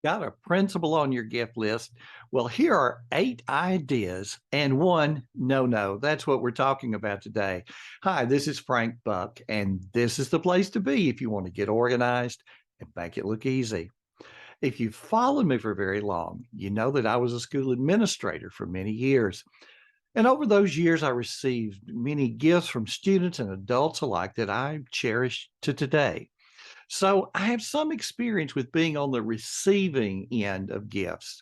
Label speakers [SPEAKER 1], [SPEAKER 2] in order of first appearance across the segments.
[SPEAKER 1] Got a principal on your gift list? Well, here are 8 ideas and one no. That's what we're talking about today. Hi, this is Frank Buck, and this is the place to be if you want to get organized and make it look easy. If you've followed me for very long, you know that I was a school administrator for many years. And over those years, I received many gifts from students and adults alike that I cherish to today. So I have some experience with being on the receiving end of gifts.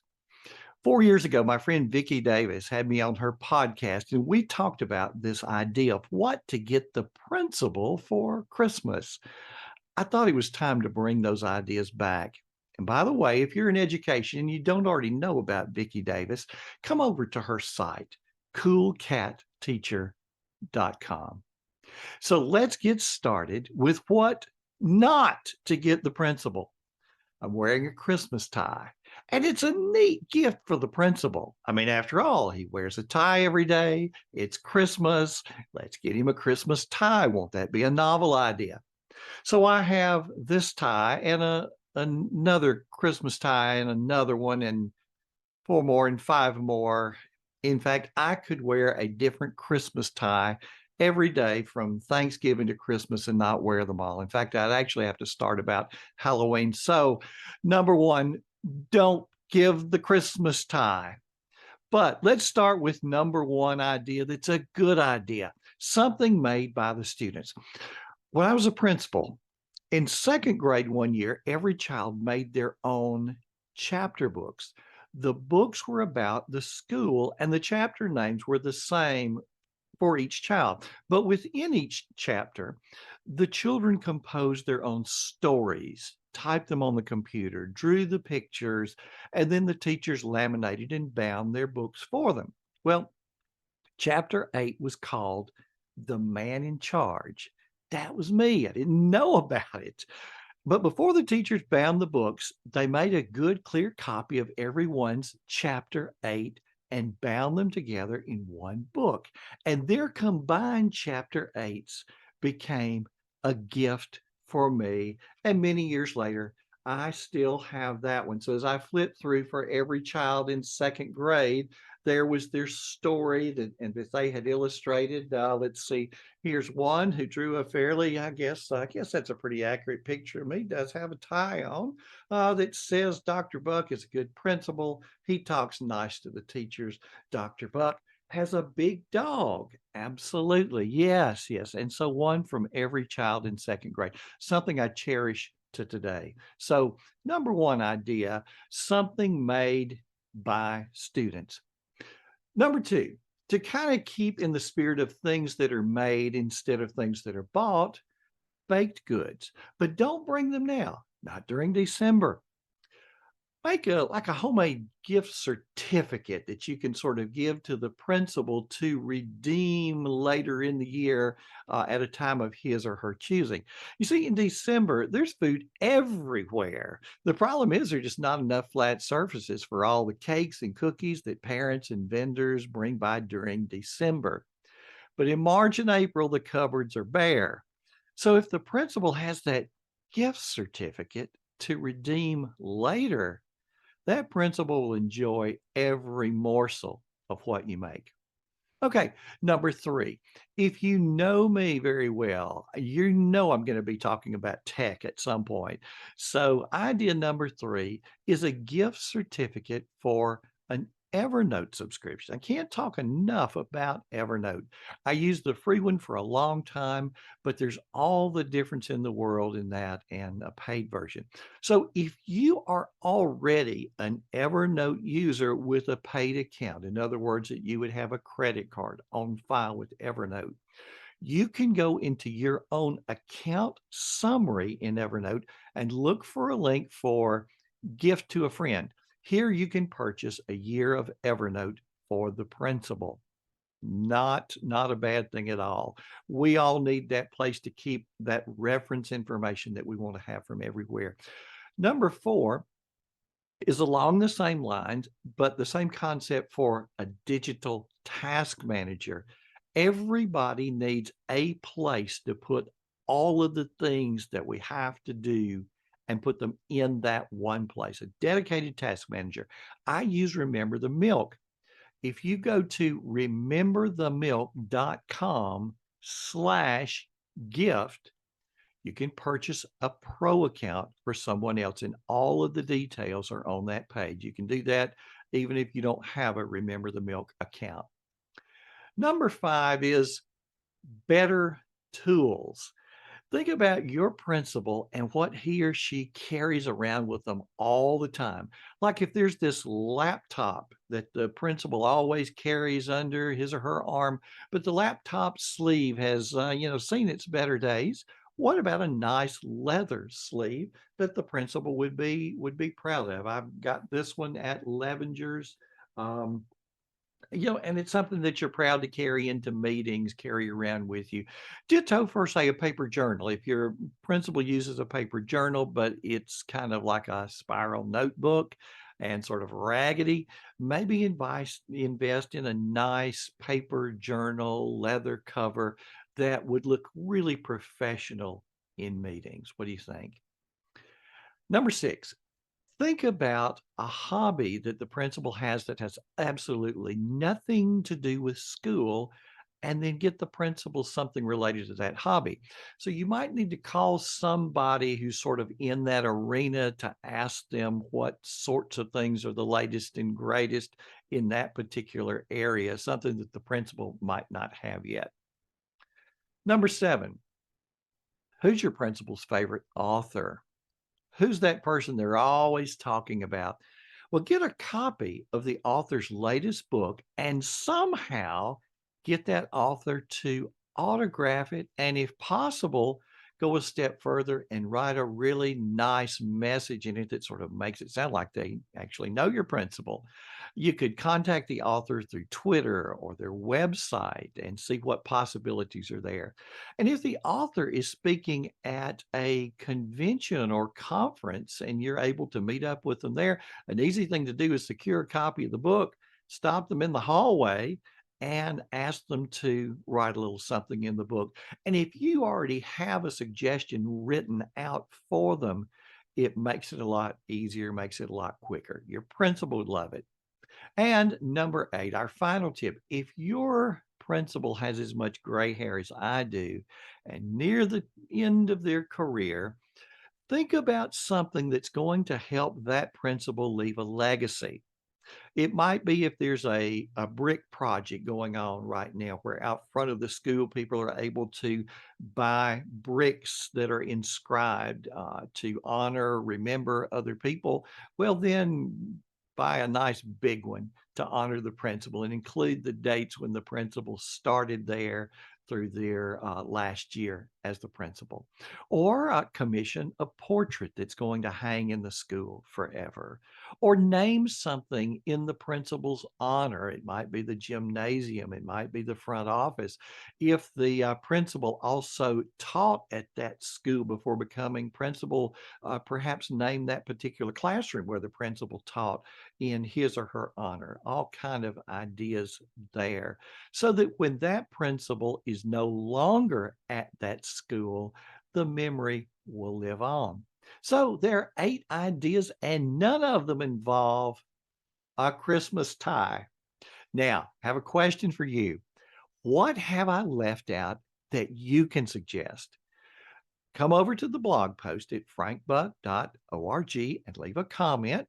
[SPEAKER 1] 4 years ago, my friend Vicki Davis had me on her podcast, and we talked about this idea of what to get the principal for Christmas. I thought it was time to bring those ideas back. And by the way, if you're in education and you don't already know about Vicki Davis, come over to her site, coolcatteacher.com. So let's get started with what not to get the principal. I'm wearing a Christmas tie, and it's a neat gift for the principal. I mean, after all, he wears a tie every day. It's Christmas. Let's get him a Christmas tie. Won't that be a novel idea? So I have this tie and another Christmas tie and another one and four more and five more. In fact, I could wear a different Christmas tie every day from Thanksgiving to Christmas and not wear them all. In fact, I'd actually have to start about Halloween. So, number one, don't give the Christmas tie. But let's start with number one idea that's a good idea, something made by the students. When I was a principal, in second grade one year, every child made their own chapter books. The books were about the school, and the chapter names were the same for each child. But within each chapter, the children composed their own stories, typed them on the computer, drew the pictures, and then the teachers laminated and bound their books for them. Well, chapter 8 was called The Man in Charge. That was me. I didn't know about it. But before the teachers bound the books, they made a good, clear copy of everyone's chapter 8 and bound them together in one book. And their combined chapter 8s became a gift for me. And many years later, I still have that one. So as I flip through for every child in second grade, there was their story that they had illustrated. Let's see, here's one who drew a fairly, I guess that's a pretty accurate picture of me. Does have a tie on that says Dr. Buck is a good principal. He talks nice to the teachers. Dr. Buck has a big dog. Absolutely. Yes, yes. And so one from every child in second grade, something I cherish to today. So, number one idea, something made by students. Number two, to kind of keep in the spirit of things that are made instead of things that are bought, baked goods. But don't bring them now, not during December. Make a homemade gift certificate that you can sort of give to the principal to redeem later in the year at a time of his or her choosing. You see, in December, there's food everywhere. The problem is there's just not enough flat surfaces for all the cakes and cookies that parents and vendors bring by during December. But in March and April, the cupboards are bare. So if the principal has that gift certificate to redeem later, that principal will enjoy every morsel of what you make. Okay, number three, if you know me very well, you know I'm going to be talking about tech at some point. So, idea number three is a gift certificate for an Evernote subscription. I can't talk enough about Evernote. I used the free one for a long time, but there's all the difference in the world in that and a paid version. So, if you are already an Evernote user with a paid account, in other words, that you would have a credit card on file with Evernote, you can go into your own account summary in Evernote and look for a link for gift to a friend. Here you can purchase a year of Evernote for the principal. Not a bad thing at all. We all need that place to keep that reference information that we want to have from everywhere. Number four is along the same lines, but the same concept for a digital task manager. Everybody needs a place to put all of the things that we have to do and put them in that one place, a dedicated task manager. I use Remember the Milk. If you go to rememberthemilk.com/gift, you can purchase a pro account for someone else, and all of the details are on that page. You can do that even if you don't have a Remember the Milk account. Number 5 is better tools. Think about your principal and what he or she carries around with them all the time. Like if there's this laptop that the principal always carries under his or her arm, but the laptop sleeve has, seen its better days. What about a nice leather sleeve that the principal would be proud of? I've got this one at Levenger's. Um, and it's something that you're proud to carry into meetings, carry around with you. Ditto for, say, a paper journal. If your principal uses a paper journal, but it's kind of like a spiral notebook and sort of raggedy, maybe invest in a nice paper journal, leather cover that would look really professional in meetings. What do you think? Number 6, think about a hobby that the principal has that has absolutely nothing to do with school, and then get the principal something related to that hobby. So you might need to call somebody who's sort of in that arena to ask them what sorts of things are the latest and greatest in that particular area, something that the principal might not have yet. Number 7, who's your principal's favorite author? Who's that person they're always talking about? Well, get a copy of the author's latest book and somehow get that author to autograph it. And if possible, go a step further and write a really nice message in it that sort of makes it sound like they actually know your principal. You could contact the author through Twitter or their website and see what possibilities are there. And if the author is speaking at a convention or conference and you're able to meet up with them there, an easy thing to do is secure a copy of the book, stop them in the hallway, and ask them to write a little something in the book. And if you already have a suggestion written out for them, it makes it a lot easier, makes it a lot quicker. Your principal would love it. And number 8, our final tip, if your principal has as much gray hair as I do and near the end of their career, think about something that's going to help that principal leave a legacy. It might be if there's a brick project going on right now where out front of the school people are able to buy bricks that are inscribed to honor, remember other people. Well, then buy a nice big one to honor the principal and include the dates when the principal started there through their last year as the principal. Or commission a portrait that's going to hang in the school forever, or name something in the principal's honor. It might be the gymnasium, it might be the front office. If the principal also taught at that school before becoming principal, perhaps name that particular classroom where the principal taught in his or her honor. All kind of ideas there, so that when that principal is no longer at that school, the memory will live on. So there are 8 ideas, and none of them involve a Christmas tie. Now, I have a question for you. What have I left out that you can suggest? Come over to the blog post at frankbuck.org and leave a comment,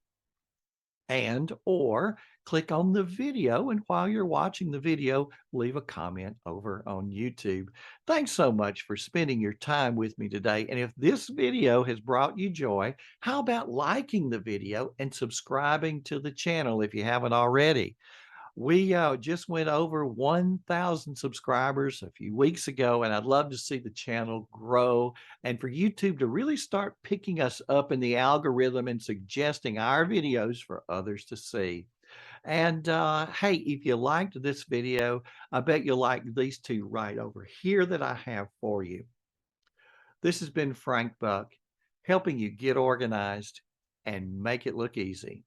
[SPEAKER 1] and or click on the video, and while you're watching the video, leave a comment over on YouTube. Thanks so much for spending your time with me today. And if this video has brought you joy, how about liking the video and subscribing to the channel if you haven't already? We just went over 1,000 subscribers a few weeks ago, and I'd love to see the channel grow and for YouTube to really start picking us up in the algorithm and suggesting our videos for others to see. And hey, if you liked this video, I bet you'll like these two right over here that I have for you. This has been Frank Buck, helping you get organized and make it look easy.